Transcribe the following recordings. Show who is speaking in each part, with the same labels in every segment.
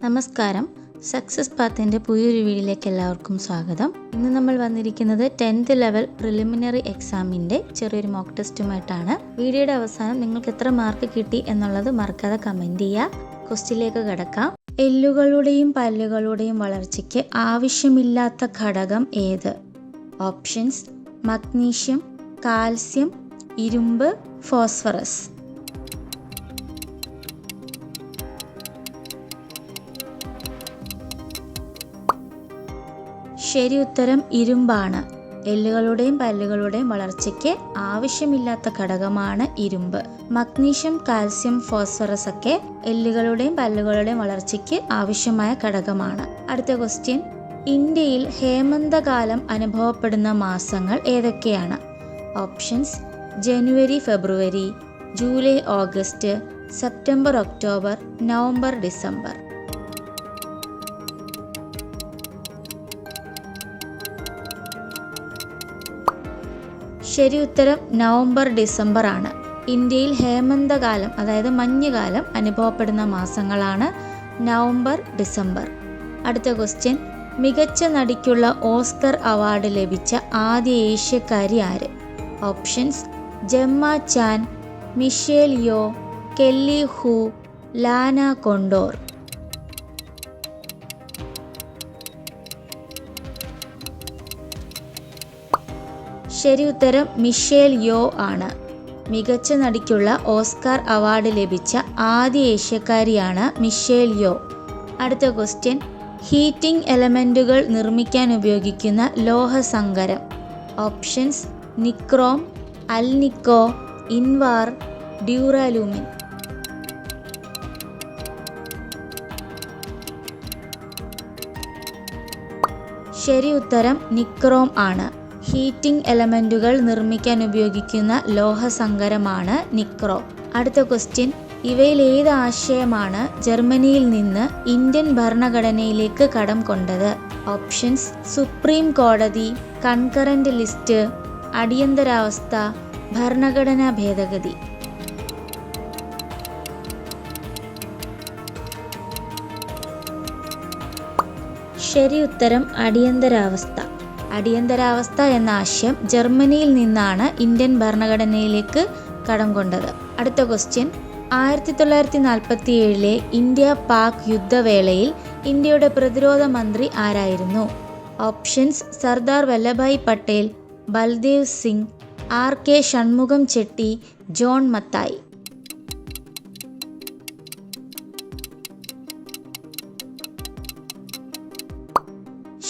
Speaker 1: നമസ്കാരം. സക്സസ് പാത്തിൻ്റെ പുതിയൊരു വീഡിയോയിലേക്ക് എല്ലാവർക്കും സ്വാഗതം. ഇന്ന് നമ്മൾ വന്നിരിക്കുന്നത് 10th ലെവൽ പ്രിലിമിനറി എക്സാമിൻ്റെ ചെറിയൊരു മോക്ക് ടെസ്റ്റുമായിട്ടാണ്. വീഡിയോയുടെ അവസാനം നിങ്ങൾക്ക് എത്ര മാർക്ക് കിട്ടി എന്നുള്ളത് മറക്കാതെ കമൻറ്റ് ചെയ്യുക. ക്വസ്റ്റ്യനിലേക്ക് കടക്കാം. എല്ലുകളുടെയും പല്ലുകളുടെയും വളർച്ചയ്ക്ക് ആവശ്യമില്ലാത്ത ഘടകം ഏത്? ഓപ്ഷൻസ്: മഗ്നീഷ്യം, കാൽസ്യം, ഇരുമ്പ്, ഫോസ്ഫറസ്. ശരി ഉത്തരം ഇരുമ്പാണ്. എല്ലുകളുടെയും പല്ലുകളുടെയും വളർച്ചയ്ക്ക് ആവശ്യമില്ലാത്ത ഘടകമാണ് ഇരുമ്പ്. മഗ്നീഷ്യം, കാൽസ്യം, ഫോസ്ഫറസ് ഒക്കെ എല്ലുകളുടെയും പല്ലുകളുടെയും വളർച്ചയ്ക്ക് ആവശ്യമായ ഘടകമാണ്. അടുത്ത ക്വസ്റ്റ്യൻ: ഇന്ത്യയിൽ ഹേമന്തകാലം അനുഭവപ്പെടുന്ന മാസങ്ങൾ ഏതൊക്കെയാണ്? ഓപ്ഷൻസ്: ജനുവരി, ഫെബ്രുവരി, July, August, September, October, November, December. ശരി ഉത്തരം നവംബർ, ഡിസംബർ ആണ്. ഇന്ത്യയിൽ ഹേമന്തകാലം അതായത് മഞ്ഞുകാലം അനുഭവപ്പെടുന്ന മാസങ്ങളാണ് നവംബർ, ഡിസംബർ. അടുത്ത ക്വസ്റ്റ്യൻ: മികച്ച നടിക്കുള്ള ഓസ്കർ അവാർഡ് ലഭിച്ച ആദ്യ ഏഷ്യക്കാരി ആര്? ഓപ്ഷൻസ്: ജെമ്മ ചാൻ, മിഷേൽ യോ, കെല്ലി ഹു, ലാന കൊണ്ടോർ. ശരി ഉത്തരം മിഷേൽ യോ ആണ്. മികച്ച നടിക്കുള്ള ഓസ്കാർ അവാർഡ് ലഭിച്ച ആദ്യ ഏഷ്യക്കാരിയാണ് മിഷേൽ യോ. അടുത്ത ക്വസ്റ്റ്യൻ: ഹീറ്റിംഗ് എലമെൻറ്റുകൾ നിർമ്മിക്കാൻ ഉപയോഗിക്കുന്ന ലോഹസങ്കരം. Options: nichrome, alnico, invar, duralumin. ശരി ഉത്തരം നിക്രോം ആണ്. ഹീറ്റിംഗ് എലമെൻറ്റുകൾ നിർമ്മിക്കാൻ ഉപയോഗിക്കുന്ന ലോഹസങ്കരമാണ് നിക്രോം. അടുത്ത ക്വസ്റ്റ്യൻ: ഇവയിൽ ഏത് ആശയമാണ് ജർമ്മനിയിൽ നിന്ന് ഇന്ത്യൻ ഭരണഘടനയിലേക്ക് കടം കൊണ്ടത്? ഓപ്ഷൻസ്: സുപ്രീം കോടതി, കൺകറന്റ് ലിസ്റ്റ്, അടിയന്തരാവസ്ഥ, ഭരണഘടനാ ഭേദഗതി. ശരി ഉത്തരം അടിയന്തരാവസ്ഥ. അടിയന്തരാവസ്ഥ എന്ന ആശയം ജർമ്മനിയിൽ നിന്നാണ് ഇന്ത്യൻ ഭരണഘടനയിലേക്ക് കടം കൊണ്ടത്. അടുത്ത ക്വസ്റ്റ്യൻ: 1947 ഇന്ത്യ പാക് യുദ്ധവേളയിൽ ഇന്ത്യയുടെ പ്രതിരോധ മന്ത്രി ആരായിരുന്നു? Options: Sardar Vallabhbhai Patel, Baldev Singh, RK Shanmukham Chetty, John Mathai.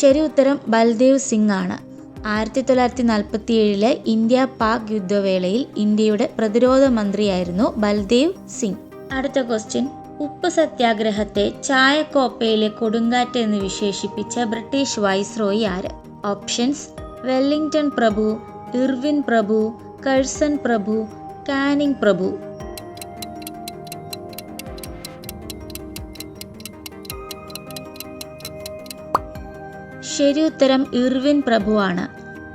Speaker 1: ശരി ഉത്തരം ബൽദേവ് സിംഗ് ആണ്. 1947 ഇന്ത്യ പാക് യുദ്ധവേളയിൽ ഇന്ത്യയുടെ പ്രതിരോധ മന്ത്രിയായിരുന്നു ബൽദേവ് സിംഗ്. അടുത്ത ക്വസ്റ്റ്യൻ: ഉപ്പ് സത്യാഗ്രഹത്തെ ചായക്കോപ്പയിലെ കൊടുങ്കാറ്റ് എന്ന് വിശേഷിപ്പിച്ച ബ്രിട്ടീഷ് വൈസ്രോയി ആര്? ഓപ്ഷൻസ്: വെല്ലിംഗ്ടൺ പ്രഭു, ഇർവിൻ പ്രഭു, കഴ്സൺ പ്രഭു, കാനിങ് പ്രഭു. ശരി ഉത്തരം ഇർവിൻ പ്രഭുവാണ്.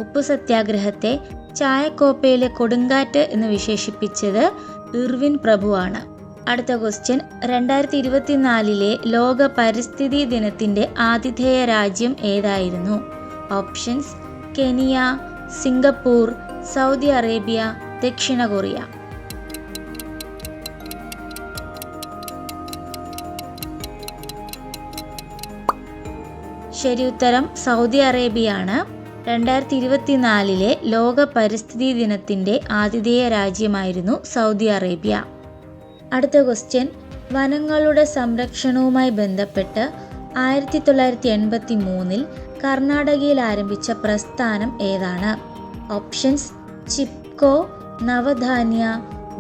Speaker 1: ഉപ്പു സത്യാഗ്രഹത്തെ ചായക്കോപ്പയിലെ കൊടുങ്കാറ്റ് എന്ന് വിശേഷിപ്പിച്ചത് ഇർവിൻ പ്രഭുവാണ്. അടുത്ത ക്വസ്റ്റ്യൻ: 2024 ലോക പരിസ്ഥിതി ദിനത്തിൻ്റെ ആതിഥേയ രാജ്യം ഏതായിരുന്നു? Options: Kenya, Singapore, Saudi Arabia, ദക്ഷിണ കൊറിയ. ശരി ഉത്തരം സൗദി അറേബ്യയാണ്. 2024 ലോക പരിസ്ഥിതി ദിനത്തിൻ്റെ ആതിഥേയ രാജ്യമായിരുന്നു സൗദി അറേബ്യ. അടുത്ത ക്വസ്റ്റ്യൻ: വനങ്ങളുടെ സംരക്ഷണവുമായി ബന്ധപ്പെട്ട് 1983 കർണാടകയിൽ ആരംഭിച്ച പ്രസ്ഥാനം ഏതാണ്? ഓപ്ഷൻസ്: ചിപ്കോ, നവധാന്യ,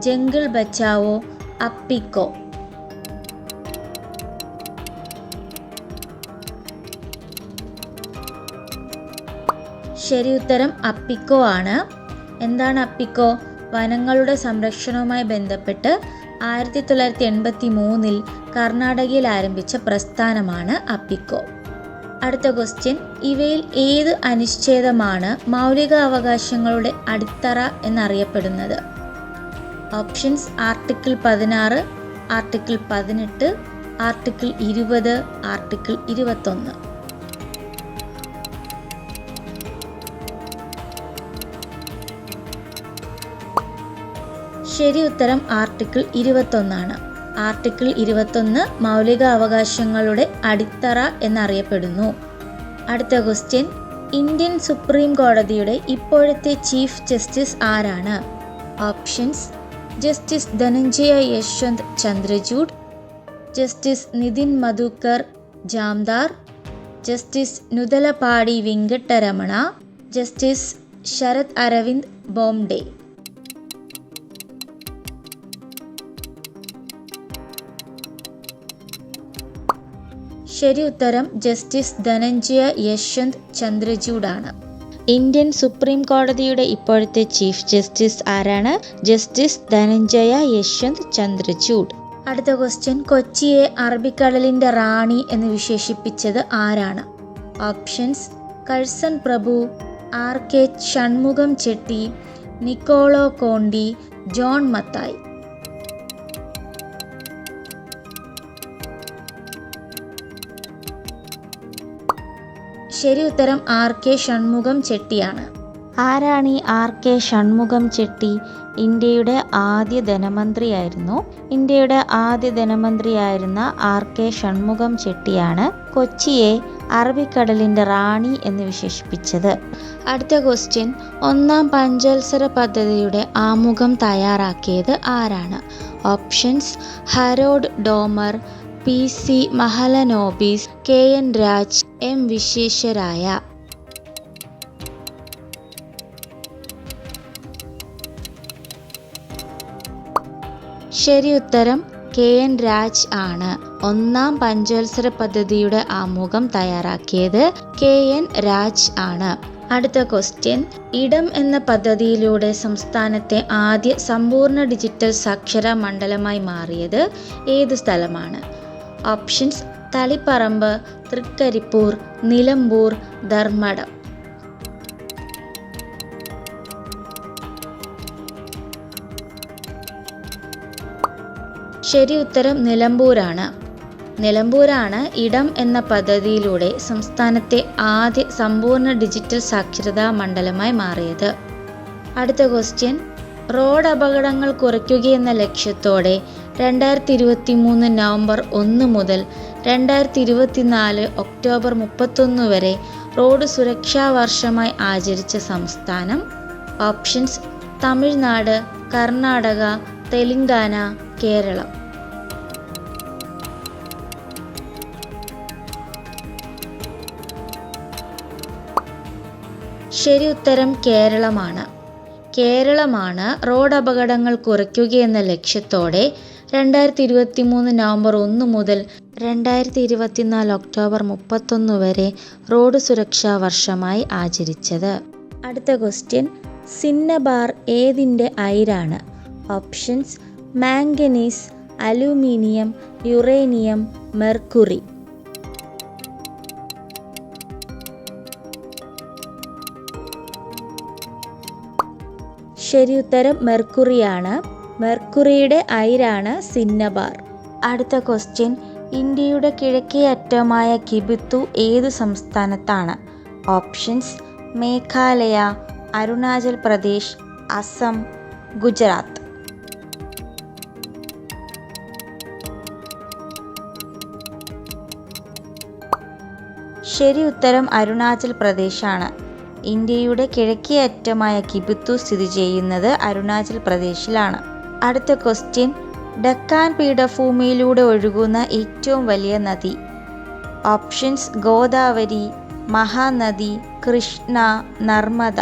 Speaker 1: ജംഗിൾ ബച്ചാവോ, അപ്പിക്കോ. ശരി ഉത്തരം അപ്പിക്കോ ആണ്. എന്താണ് അപ്പിക്കോ? വനങ്ങളുടെ സംരക്ഷണവുമായി ബന്ധപ്പെട്ട് 1983 കർണാടകയിൽ ആരംഭിച്ച പ്രസ്ഥാനമാണ് അപ്പിക്കോ. അടുത്ത ക്വസ്റ്റ്യൻ: ഇവയിൽ ഏത് അനുച്ഛേദമാണ് മൗലികാവകാശങ്ങളുടെ അടിത്തറ എന്നറിയപ്പെടുന്നത്? Options: article 16, article 18, article 20, article 21. ശരി ഉത്തരം ആർട്ടിക്കിൾ 21 ആർട്ടിക്കിൾ 21 മൗലിക അവകാശങ്ങളുടെ അടിത്തറ എന്നറിയപ്പെടുന്നു. അടുത്ത ക്വസ്റ്റ്യൻ, ഇന്ത്യൻ സുപ്രീം കോടതിയുടെ ഇപ്പോഴത്തെ ചീഫ് ജസ്റ്റിസ് ആരാണ്? Options: justice Dhananjaya Yeshwant Chandrachud, justice Nitin Madhukar Jamdar, justice Nuthalapati Venkataramana, justice Sharad Arvind Bobde. ശരി ഉത്തരം ജസ്റ്റിസ് ധനഞ്ജയ യശ്വന്ത് ചന്ദ്രചൂഡാണ്. ഇന്ത്യൻ സുപ്രീം കോടതിയുടെ ഇപ്പോഴത്തെ ചീഫ് ജസ്റ്റിസ് ആരാണ്? ജസ്റ്റിസ് ധനഞ്ജയ യശ്വന്ത് ചന്ദ്രചൂഡ്. അടുത്ത ക്വസ്റ്റ്യൻ, കൊച്ചിയെ അറബിക്കടലിന്റെ റാണി എന്ന് വിശേഷിപ്പിച്ചത് ആരാണ്? ഓപ്ഷൻസ്: കഴ്സൺ പ്രഭു, RK Shanmukham Chetty, Niccolo Conti, John Mathai. ശരി ഉത്തരം RK ഷൺമുഖം ചെട്ടിയാണ്. ആരാണ് ഈ RK ഷൺമുഖം ചെട്ടി? ഇന്ത്യയുടെ ആദ്യ ധനമന്ത്രിയായിരുന്നു. ഇന്ത്യയുടെ ആദ്യ ധനമന്ത്രിയായിരുന്ന RK ഷൺമുഖം ചെട്ടിയാണ് കൊച്ചിയെ അറബിക്കടലിന്റെ റാണി എന്ന് വിശേഷിപ്പിച്ചത്. അടുത്ത ക്വസ്റ്റ്യൻ, ഒന്നാം പഞ്ചവത്സര പദ്ധതിയുടെ ആമുഖം തയ്യാറാക്കിയത് ആരാണ്? Options: Harrod Domar, PC Mahalanobis, KN Raj, M Visvesvaraya. ശരി ഉത്തരം KN രാജ് ആണ്. ഒന്നാം പഞ്ചവത്സര പദ്ധതിയുടെ ആമുഖം തയ്യാറാക്കിയത് KN രാജ് ആണ്. അടുത്ത ക്വസ്റ്റ്യൻ, ഇടം എന്ന പദ്ധതിയിലൂടെ സംസ്ഥാനത്തെ ആദ്യ സമ്പൂർണ്ണ ഡിജിറ്റൽ സാക്ഷര മണ്ഡലമായി മാറിയത് ഏത് സ്ഥലമാണ്? ഓപ്ഷൻസ്: തളിപ്പറമ്പ്, തൃക്കരിപ്പൂർ, നിലമ്പൂർ, ധർമ്മടം. ശരി ഉത്തരം നിലമ്പൂരാണ്. നിലമ്പൂരാണ് ഇടം എന്ന പദ്ധതിയിലൂടെ സംസ്ഥാനത്തെ ആദ്യ സമ്പൂർണ്ണ ഡിജിറ്റൽ സാക്ഷരതാ മണ്ഡലമായി മാറിയത്. അടുത്ത ക്വസ്റ്റ്യൻ, റോഡ് അപകടങ്ങൾ കുറയ്ക്കുകയെന്ന ലക്ഷ്യത്തോടെ 2023 നവംബർ 1 മുതൽ 2024 ഒക്ടോബർ 31 വരെ റോഡ് സുരക്ഷാ വർഷമായി ആചരിച്ച സംസ്ഥാനം? ഓപ്ഷൻസ്: തമിഴ്നാട്, കർണാടക, തെലങ്കാന, കേരളം. ശരി ഉത്തരം കേരളമാണ്. കേരളമാണ് റോഡ് അപകടങ്ങൾ കുറയ്ക്കുകയെന്ന ലക്ഷ്യത്തോടെ 2023 നവംബർ 1 മുതൽ 2024 ഒക്ടോബർ 31 വരെ റോഡ് സുരക്ഷാ വർഷമായി ആചരിച്ചത്. അടുത്ത ക്വസ്റ്റ്യൻ, സിന്നബാർ ഏതിൻ്റെ അയിരാണ്? Options: manganese, aluminium, uranium, mercury. ശരി ഉത്തരം മെർക്കുറിയാണ്. മെർക്കുറിയുടെ അയിരാണ് സിന്നബാർ. അടുത്ത ക്വസ്റ്റ്യൻ, ഇന്ത്യയുടെ കിഴക്കേ അറ്റമായ കിബിത്തു ഏത് സംസ്ഥാനത്താണ്? ഓപ്ഷൻസ്: മേഘാലയ, അരുണാചൽ പ്രദേശ്, അസം, ഗുജറാത്ത്. ശരി ഉത്തരം അരുണാചൽ പ്രദേശാണ്. ഇന്ത്യയുടെ കിഴക്കേ അറ്റമായ കിബിത്തു സ്ഥിതി ചെയ്യുന്നത് അരുണാചൽ പ്രദേശിലാണ്. അടുത്ത ക്വസ്റ്റ്യൻ, ഡക്കാൻ പീഠഭൂമിയിലൂടെ ഒഴുകുന്ന ഏറ്റവും വലിയ നദി? ഓപ്ഷൻസ്: ഗോദാവരി, മഹാനദി, കൃഷ്ണ, നർമ്മദ.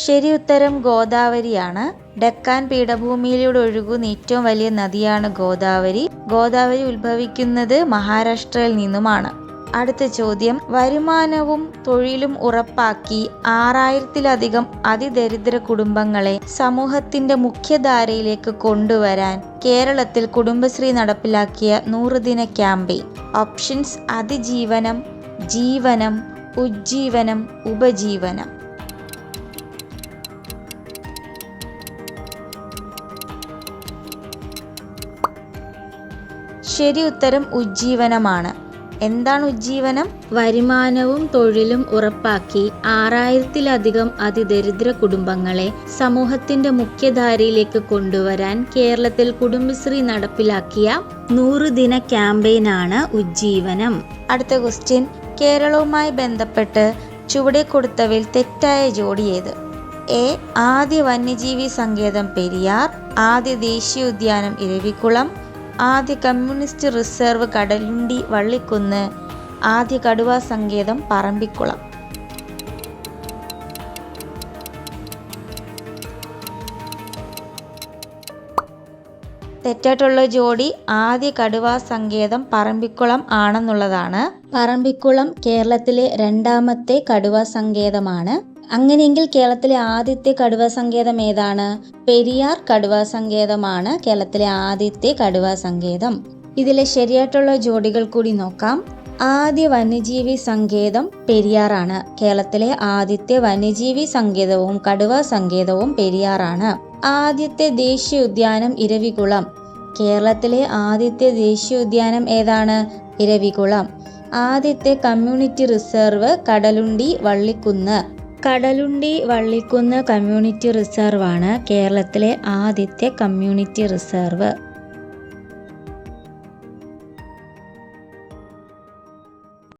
Speaker 1: ശരി ഉത്തരം ഗോദാവരിയാണ്. ഡക്കാൻ പീഠഭൂമിയിലൂടെ ഒഴുകുന്ന ഏറ്റവും വലിയ നദിയാണ് ഗോദാവരി. ഗോദാവരി ഉത്ഭവിക്കുന്നത് മഹാരാഷ്ട്രയിൽ നിന്നുമാണ്. അടുത്ത ചോദ്യം, വരുമാനവും തൊഴിലും ഉറപ്പാക്കി 6000-ലധികം അതിദരിദ്ര കുടുംബങ്ങളെ സമൂഹത്തിന്റെ മുഖ്യധാരയിലേക്ക് കൊണ്ടുവരാൻ കേരളത്തിൽ കുടുംബശ്രീ നടപ്പിലാക്കിയ 100 ദിന ക്യാമ്പയിൻ? ഓപ്ഷൻസ്: അതിജീവനം, ജീവനം, ഉജ്ജീവനം, ഉപജീവനം. ശരി ഉത്തരം ഉജ്ജീവനമാണ്. എന്താണ് ഉജ്ജീവനം? വരുമാനവും തൊഴിലും ഉറപ്പാക്കി 6000-ലധികം അതിദരിദ്ര കുടുംബങ്ങളെ സമൂഹത്തിന്റെ മുഖ്യധാരയിലേക്ക് കൊണ്ടുവരാൻ കേരളത്തിൽ കുടുംബശ്രീ നടപ്പിലാക്കിയ 100 ദിന ക്യാമ്പയിനാണ് ഉജ്ജീവനം. അടുത്ത ക്വസ്റ്റ്യൻ, കേരളവുമായി ബന്ധപ്പെട്ട് ചുവടെ കൊടുത്തവയിൽ തെറ്റായ ജോഡി ഏത്? എ. ആദ്യ വന്യജീവി സങ്കേതം പെരിയാർ, ആദ്യ ദേശീയോദ്യാനം ഇരവികുളം, ആദ്യ കമ്മ്യൂണിസ്റ്റ് റിസർവ് കടലുണ്ടി വള്ളിക്കുന്ന്, ആദ്യ കടുവാ സങ്കേതം പറമ്പിക്കുളം. തെറ്റായിട്ടുള്ള ജോഡി ആദ്യ കടുവാ സങ്കേതം പറമ്പിക്കുളം ആണെന്നുള്ളതാണ്. പറമ്പിക്കുളം കേരളത്തിലെ 2ാമത്തെ കടുവാ സങ്കേതമാണ്. അങ്ങനെയെങ്കിൽ കേരളത്തിലെ ആദ്യത്തെ കടുവാ സങ്കേതം ഏതാണ്? പെരിയാർ കടുവാ സങ്കേതമാണ് കേരളത്തിലെ ആദ്യത്തെ കടുവാ സങ്കേതം. ഇതിലെ ശരിയായിട്ടുള്ള ജോഡികൾ കൂടി നോക്കാം. ആദ്യ വന്യജീവി സങ്കേതം പെരിയാറാണ്. കേരളത്തിലെ ആദ്യത്തെ വന്യജീവി സങ്കേതവും കടുവാ സങ്കേതവും പെരിയാറാണ്. ആദ്യത്തെ ദേശീയോദ്യാനം ഇരവികുളം. കേരളത്തിലെ ആദ്യത്തെ ദേശീയോദ്യാനം ഏതാണ്? ഇരവികുളം. ആദ്യത്തെ community reserve Kadalundi Vallikkunnu. Kadalundi Vallikkunnu community reserve ആണ് കേരളത്തിലെ ആദ്യത്തെ കമ്മ്യൂണിറ്റി റിസർവ്.